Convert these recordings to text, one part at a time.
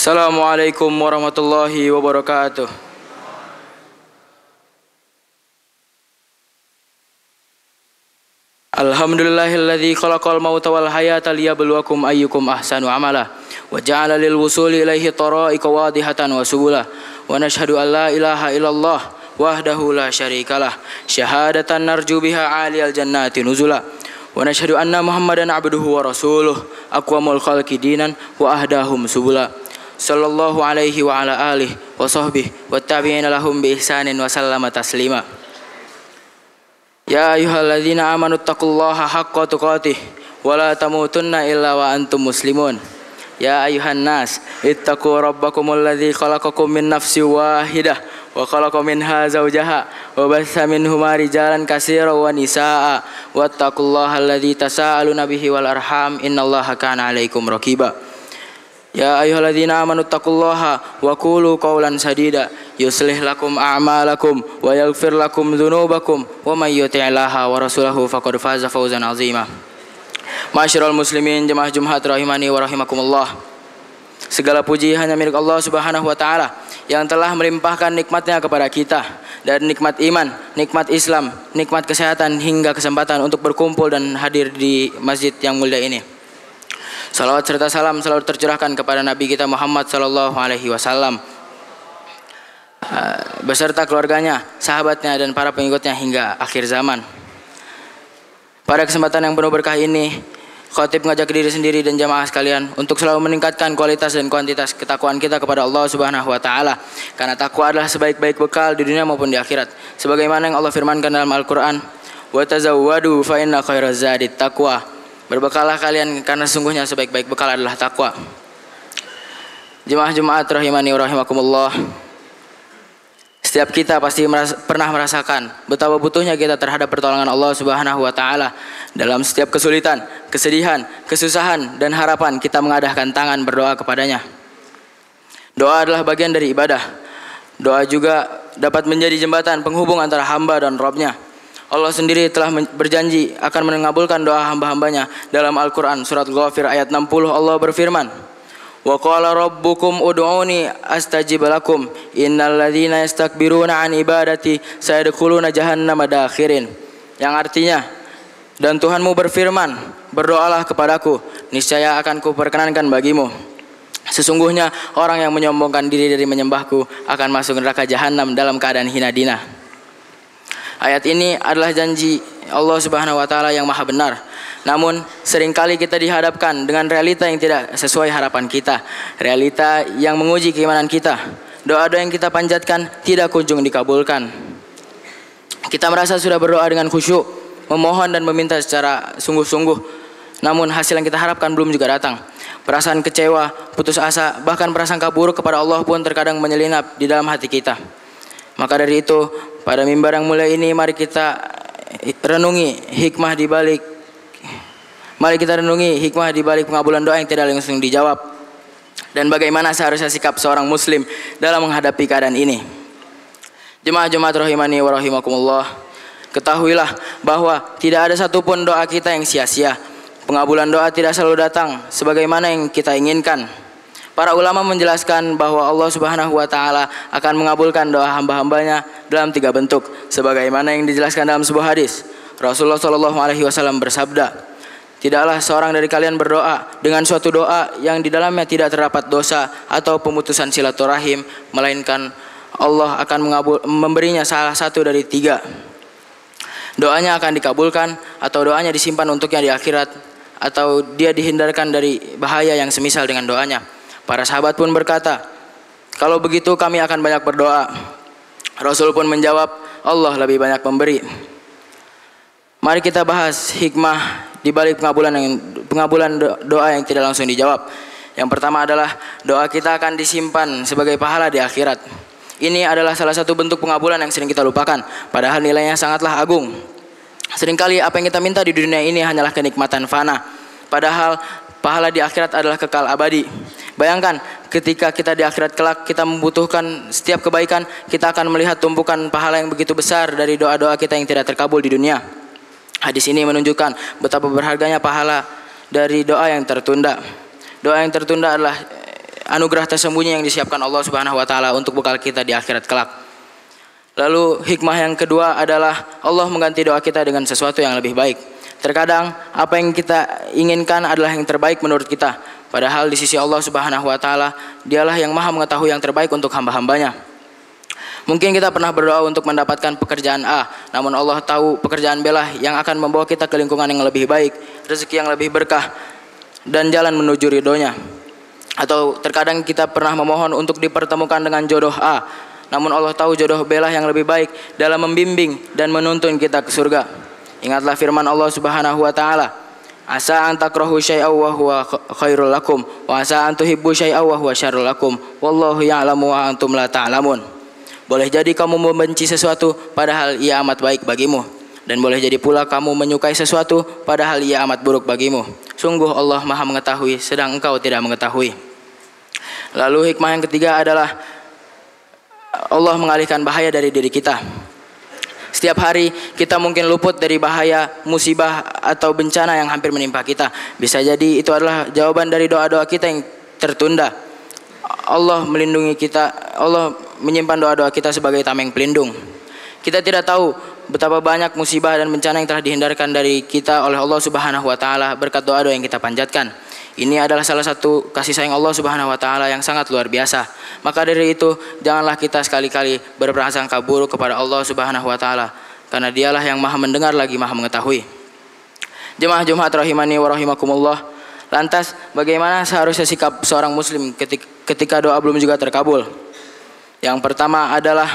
Assalamualaikum warahmatullahi wabarakatuh. Alhamdulillahilladzi khalaqal mauta wal hayata liyabluwakum ayyukum ahsanu amala wa ja'ala lil wusuli ilaihi tara'iqa wadihatan wa subula wa nashhadu an la ilaha illallah wahdahu la syarikalah syahadatan narju biha 'aliyal jannati nuzula wa nashhadu anna muhammadan 'abduhu wa rasuluh aqwamul khalqi dinan wa ahdahum subula sallallahu alaihi wa ala alihi wa sahbihi wa tabi'ina lahum bi ihsanin wa sallama taslima. Ya ayyuhalladzina amanu taqullaha haqqa tuqatih wa la tamutunna illa wa antum muslimun. Ya ayyuhan nas ittaqu rabbakumul ladzi khalaqakum min nafsin wahidah wa khalaqa minha zawjaha wa batha minhuma rijalan katsiran wa nisaa wattaqullaha alladzi tasaaluna bihi wal arham innallaha kana 'alaikum raqiba. Ya ayyuhalladzina amanu taqullaha wa qulu qawlan sadida yuslih lakum a'malakum wa yaghfir lakum dzunubakum wa may yuti'illaha wa rasulahu faqad faza fawzan 'azima. Ma'asyiral muslimin jemaah Jumat rahimani wa rahimakumullah. Segala puji hanya milik Allah Subhanahu wa taala yang telah melimpahkan nikmatnya kepada kita, dan nikmat iman, nikmat Islam, nikmat kesehatan hingga kesempatan untuk berkumpul dan hadir di masjid yang mulia ini. Salawat serta salam selalu tercurahkan kepada Nabi kita Muhammad sallallahu alaihi wasallam beserta keluarganya, sahabatnya dan para pengikutnya hingga akhir zaman. Pada kesempatan yang penuh berkah ini, khatib mengajak diri sendiri dan jamaah sekalian untuk selalu meningkatkan kualitas dan kuantitas ketakwaan kita kepada Allah Subhanahu wa taala, karena takwa adalah sebaik-baik bekal di dunia maupun di akhirat. Sebagaimana yang Allah firmankan dalam Al-Qur'an, "Wa tazawwadu fa inna khairaz zadit taqwa." Berbekalah kalian karena sungguhnya sebaik-baik bekal adalah takwa. Jemaah Jumat rahimani wa rahimakumullah. Setiap kita pasti pernah merasakan betapa butuhnya kita terhadap pertolongan Allah Subhanahu wa taala. Dalam setiap kesulitan, kesedihan, kesusahan dan harapan kita mengadahkan tangan berdoa kepadanya. Doa adalah bagian dari ibadah. Doa juga dapat menjadi jembatan penghubung antara hamba dan Rabb-Nya. Allah sendiri telah berjanji akan mengabulkan doa hamba-hambanya. Dalam Al-Quran surat Ghafir ayat 60 Allah berfirman, "Wa qala rabbukum ud'uni astajib lakum innal ladzina yastakbiruna an ibadati sayadkhuluna jahannama dakhirin." Yang artinya, dan Tuhanmu berfirman, "Berdoalah kepadaku, niscaya akan kuperkenankan bagimu. Sesungguhnya orang yang menyombongkan diri dari menyembahku akan masuk neraka jahanam dalam keadaan hina dina." Ayat ini adalah janji Allah Subhanahu wa taala yang maha benar. Namun seringkali kita dihadapkan dengan realita yang tidak sesuai harapan kita, realita yang menguji keimanan kita. Doa-doa yang kita panjatkan tidak kunjung dikabulkan. Kita merasa sudah berdoa dengan khusyuk, memohon dan meminta secara sungguh-sungguh, namun hasil yang kita harapkan belum juga datang. Perasaan kecewa, putus asa, bahkan prasangka buruk kepada Allah pun terkadang menyelinap di dalam hati kita. Maka dari itu, pada mimbar yang mulia ini mari kita renungi hikmah di balik pengabulan doa yang tidak langsung dijawab, dan bagaimana seharusnya sikap seorang muslim dalam menghadapi keadaan ini. Jemaah Jumat rahimani wa rahimakumullah, ketahuilah bahwa tidak ada satupun doa kita yang sia-sia. Pengabulan doa tidak selalu datang sebagaimana yang kita inginkan. Para ulama menjelaskan bahwa Allah Subhanahu wa taala akan mengabulkan doa hamba-hambanya dalam 3 bentuk, sebagaimana yang dijelaskan dalam sebuah hadis. Rasulullah sallallahu alaihi wasallam bersabda, "Tidaklah seorang dari kalian berdoa dengan suatu doa yang di dalamnya tidak terdapat dosa atau pemutusan silaturahim, melainkan Allah akan memberinya salah satu dari 3. Doanya akan dikabulkan, atau doanya disimpan untuknya di akhirat, atau dia dihindarkan dari bahaya yang semisal dengan doanya." Para sahabat pun berkata, "Kalau begitu kami akan banyak berdoa." Rasul pun menjawab, "Allah lebih banyak memberi." Mari kita bahas hikmah di balik pengabulan doa yang tidak langsung dijawab. Yang pertama adalah doa kita akan disimpan sebagai pahala di akhirat. Ini adalah salah satu bentuk pengabulan yang sering kita lupakan, padahal nilainya sangatlah agung. Seringkali apa yang kita minta di dunia ini hanyalah kenikmatan fana, padahal pahala di akhirat adalah kekal abadi. Bayangkan ketika kita di akhirat kelak kita membutuhkan setiap kebaikan, kita akan melihat tumpukan pahala yang begitu besar dari doa-doa kita yang tidak terkabul di dunia. Hadis ini menunjukkan betapa berharganya pahala dari doa yang tertunda. Doa yang tertunda adalah anugerah tersembunyi yang disiapkan Allah Subhanahu wa taala untuk bekal kita di akhirat kelak. Lalu hikmah yang kedua adalah Allah mengganti doa kita dengan sesuatu yang lebih baik. Terkadang apa yang kita inginkan adalah yang terbaik menurut kita, padahal di sisi Allah Subhanahu wa taala Dialah yang Maha mengetahui yang terbaik untuk hamba-hambanya. Mungkin kita pernah berdoa untuk mendapatkan pekerjaan A, namun Allah tahu pekerjaan B lah yang akan membawa kita ke lingkungan yang lebih baik, rezeki yang lebih berkah, dan jalan menuju ridhonya. Atau terkadang kita pernah memohon untuk dipertemukan dengan jodoh A, namun Allah tahu jodoh B lah yang lebih baik dalam membimbing dan menuntun kita ke surga. Ingatlah firman Allah Subhanahu wa taala, asa an takrahu syai'aw wa huwa khairul lakum wa asa an tuhibbu syai'aw wa huwa syarrul lakum wallahu ya'lamu wa antum la ta'lamun. Boleh jadi kamu membenci sesuatu padahal ia amat baik bagimu, dan boleh jadi pula kamu menyukai sesuatu padahal ia amat buruk bagimu. Sungguh Allah Maha mengetahui sedang engkau tidak mengetahui. Lalu hikmah yang ketiga adalah Allah mengalihkan bahaya dari diri kita. Setiap hari kita mungkin luput dari bahaya, musibah atau bencana yang hampir menimpa kita. Bisa jadi itu adalah jawaban dari doa-doa kita yang tertunda. Allah melindungi kita, Allah menyimpan doa-doa kita sebagai tameng pelindung. Kita tidak tahu betapa banyak musibah dan bencana yang telah dihindarkan dari kita oleh Allah Subhanahu wa taala berkat doa-doa yang kita panjatkan. Ini adalah salah satu kasih sayang Allah Subhanahu wa taala yang sangat luar biasa. Maka dari itu, janganlah kita sekali-kali berprasangka buruk kepada Allah Subhanahu wa taala, karena Dialah yang Maha mendengar lagi Maha mengetahui. Jemaah Jumat rahimani wa rahimakumullah. Lantas, bagaimana seharusnya sikap seorang muslim ketika doa belum juga terkabul? Yang pertama adalah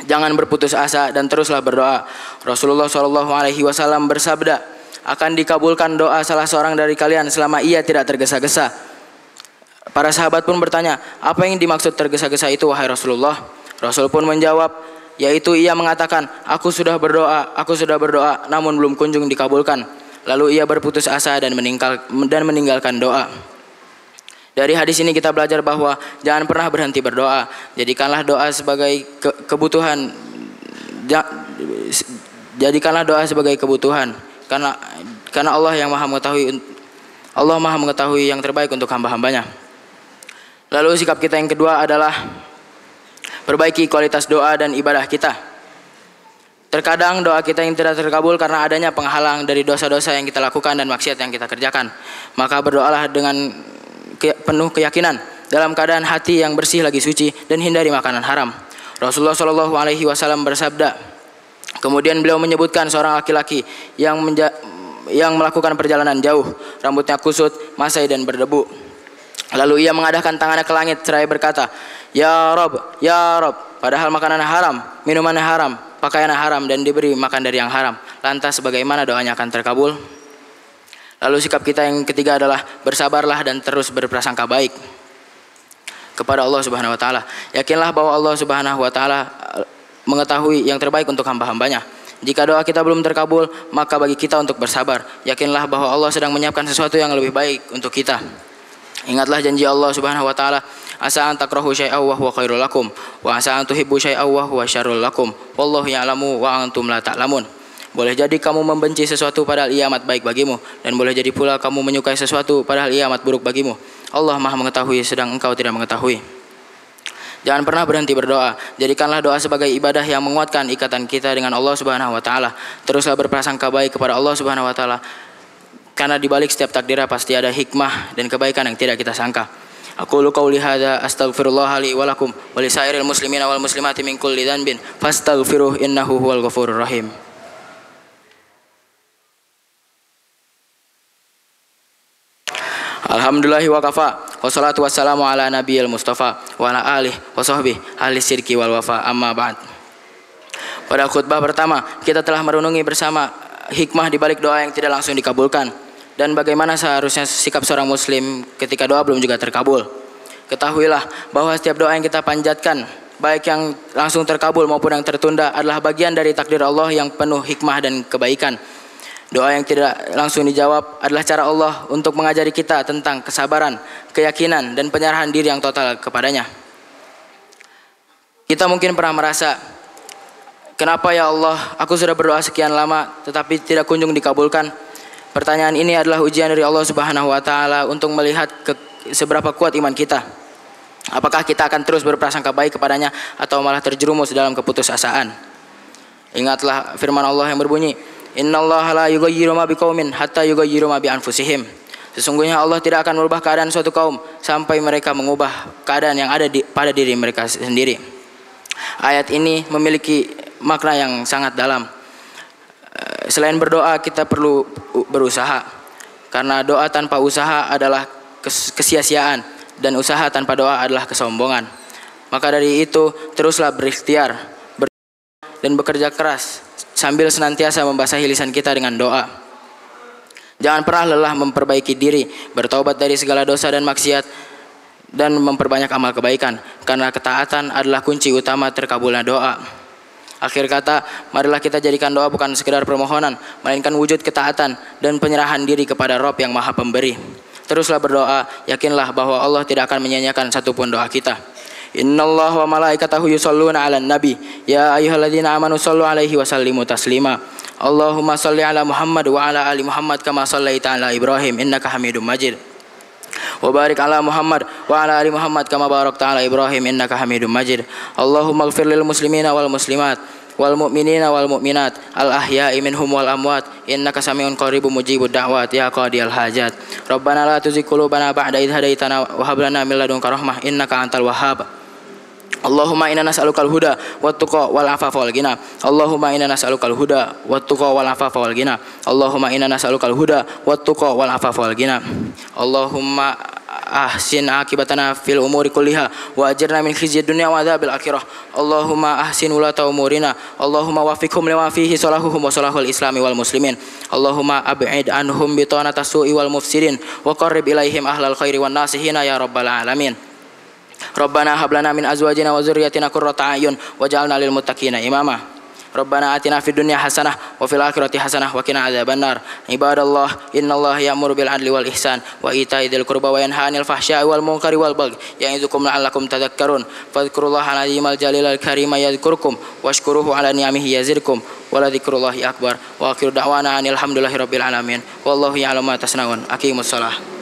jangan berputus asa dan teruslah berdoa. Rasulullah SAW bersabda, akan dikabulkan doa salah seorang dari kalian selama ia tidak tergesa-gesa. Para sahabat pun bertanya, apa yang dimaksud tergesa-gesa itu wahai Rasulullah? Rasul pun menjawab, yaitu ia mengatakan, aku sudah berdoa, namun belum kunjung dikabulkan. Lalu ia berputus asa dan meninggalkan doa. Dari hadis ini kita belajar bahwa jangan pernah berhenti berdoa. Jadikanlah doa sebagai kebutuhan. Jadikanlah doa sebagai kebutuhan. Karena Allah yang Maha mengetahui. Allah Maha mengetahui yang terbaik untuk hamba-hambanya. Lalu sikap kita yang kedua adalah perbaiki kualitas doa dan ibadah kita. Terkadang doa kita yang tidak terkabul karena adanya penghalang dari dosa-dosa yang kita lakukan dan maksiat yang kita kerjakan. Maka berdoalah dengan penuh keyakinan dalam keadaan hati yang bersih lagi suci dan hindari makanan haram. Rasulullah SAW bersabda, kemudian beliau menyebutkan seorang laki-laki yang melakukan perjalanan jauh, rambutnya kusut, masai dan berdebu. Lalu ia mengadahkan tangannya ke langit seraya berkata, Ya Rob, Ya Rob, padahal makanan haram, minuman haram, pakaian haram dan diberi makan dari yang haram. Lantas bagaimana doanya akan terkabul? Lalu sikap kita yang ketiga adalah bersabarlah dan terus berprasangka baik kepada Allah Subhanahu wa taala. Yakinlah bahwa Allah Subhanahu wa taala mengetahui yang terbaik untuk hamba-hambanya. Jika doa kita belum terkabul, maka bagi kita untuk bersabar. Yakinlah bahwa Allah sedang menyiapkan sesuatu yang lebih baik untuk kita. Ingatlah janji Allah Subhanahu wa taala, asa an takrahu syai'aw wa huwa khairul lakum wa asa an tuhibbu syai'aw wa huwa syarrul lakum wallahu ya'lamu wa antum la ta'lamun. Boleh jadi kamu membenci sesuatu padahal ia amat baik bagimu, dan boleh jadi pula kamu menyukai sesuatu padahal ia amat buruk bagimu. Allah Maha mengetahui sedang engkau tidak mengetahui. Jangan pernah berhenti berdoa. Jadikanlah doa sebagai ibadah yang menguatkan ikatan kita dengan Allah Subhanahu wa taala. Teruslah berprasangka baik kepada Allah Subhanahu wa taala. Karena di balik setiap takdirah pasti ada hikmah dan kebaikan yang tidak kita sangka. Aqulu qauli hadza astaghfirullah li wa lakum wa li sairil muslimina wal muslimati min kulli dhanbin fastaghfiruh innahu huwal ghafurur rahim. Alhamdulillahi wa kafa wassalatu wassalamu ala nabiyil mustafa wa ala alihi wa sahbihi ahli syirki wal wafa amma ba'd. Pada khutbah pertama kita telah merenungi bersama hikmah di balik doa yang tidak langsung dikabulkan dan bagaimana seharusnya sikap seorang muslim ketika doa belum juga terkabul. Ketahuilah bahwa setiap doa yang kita panjatkan, baik yang langsung terkabul maupun yang tertunda, adalah bagian dari takdir Allah yang penuh hikmah dan kebaikan. Doa yang tidak langsung dijawab adalah cara Allah untuk mengajari kita tentang kesabaran, keyakinan, dan penyerahan diri yang total kepadanya. Kita mungkin pernah merasa, kenapa ya Allah, aku sudah berdoa sekian lama tetapi tidak kunjung dikabulkan. Pertanyaan ini adalah ujian dari Allah Subhanahu wa taala untuk melihat seberapa kuat iman kita. Apakah kita akan terus berprasangka baik kepadanya atau malah terjerumus dalam keputusasaan? Ingatlah firman Allah yang berbunyi, "Innallaha la yughayyiru ma biqaumin hatta yughayyiru ma bi anfusihim." Sesungguhnya Allah tidak akan merubah keadaan suatu kaum sampai mereka mengubah keadaan yang ada pada diri mereka sendiri. Ayat ini memiliki makna yang sangat dalam. Selain berdoa, kita perlu berusaha. Karena doa tanpa usaha adalah kesia-siaan dan usaha tanpa doa adalah kesombongan. Maka dari itu, teruslah berikhtiar dan bekerja keras sambil senantiasa membasahi lisan kita dengan doa. Jangan pernah lelah memperbaiki diri, bertaubat dari segala dosa dan maksiat, dan memperbanyak amal kebaikan, karena ketaatan adalah kunci utama terkabulnya doa. Akhir kata, marilah kita jadikan doa bukan sekedar permohonan, melainkan wujud ketaatan dan penyerahan diri kepada Rabb yang Maha Pemberi. Teruslah berdoa, yakinlah bahwa Allah tidak akan menyia-nyiakan satupun doa kita. Innallaha wa malaikatahu yusholluna 'alan nabi, ya ayyuhalladzina amanu shollu 'alaihi wa sallimu taslima. Allahumma sholli 'ala Muhammad wa 'ala ali Muhammad kama shallaita 'ala Ibrahim innaka Hamidum Majid. Wa barik 'ala Muhammad wa 'ala ali Muhammad kama barakta 'ala Ibrahim innaka Hamidum Majid. Allahumma ighfir lil muslimina wal muslimat wal mu'minina wal mu'minat al ahya'i minhum wal amwat innaka sami'un qaribun mujibud da'wat ya qadiyal hajat. Rabbana la tuzigh qulubana ba'da idh hadaitana wa hab lana min ladunka rahmah innaka antal wahhab. Allahumma inna nas'alukal huda wat tuqa wal afafa wal ghina. Allahumma inna nas'alukal huda wat tuqa wal afafa wal ghina. Allahumma inna nas'alukal huda wat tuqa wal afafa wal ghina. Allahumma ahsin akibatana fil umuri kulliha wa ajirna min khizyid dunya wa adzabil akhirah. Allahumma ahsin ulata umurina. Allahumma wafiqhum lima fihi salahuhum wa salahul islami wal muslimin. Allahumma ab'id anhum bitanata su'i wal mufsidin wa qarrib ilaihim ahlal khairi wan nasihina ya rabbal alamin. Rabbana hab lana min azwajina wa dzurriyyatina qurrata a'yun waj'alna lil muttaqina imama. Rabbana atina fid dunya hasanah wa fil akhirati hasanah wa qina adzabannar. Ibadallah, innallaha ya'muru bil adli wal ihsan wa ita'i dzil qurba wa yanha 'anil fahsya'i wal munkari wal baghi ya'idukum la'allakum tadhakkarun. Fadhkurullaha 'azimal jalilal karima yadhkurkum washkuruhu 'ala ni'amihi yazidkum wa la dzikrullahi akbar. Wa akhiru da'wana alhamdulillahi rabbil alamin. Wallahu ya'lamu ma tasna'un. Aqimus shalah.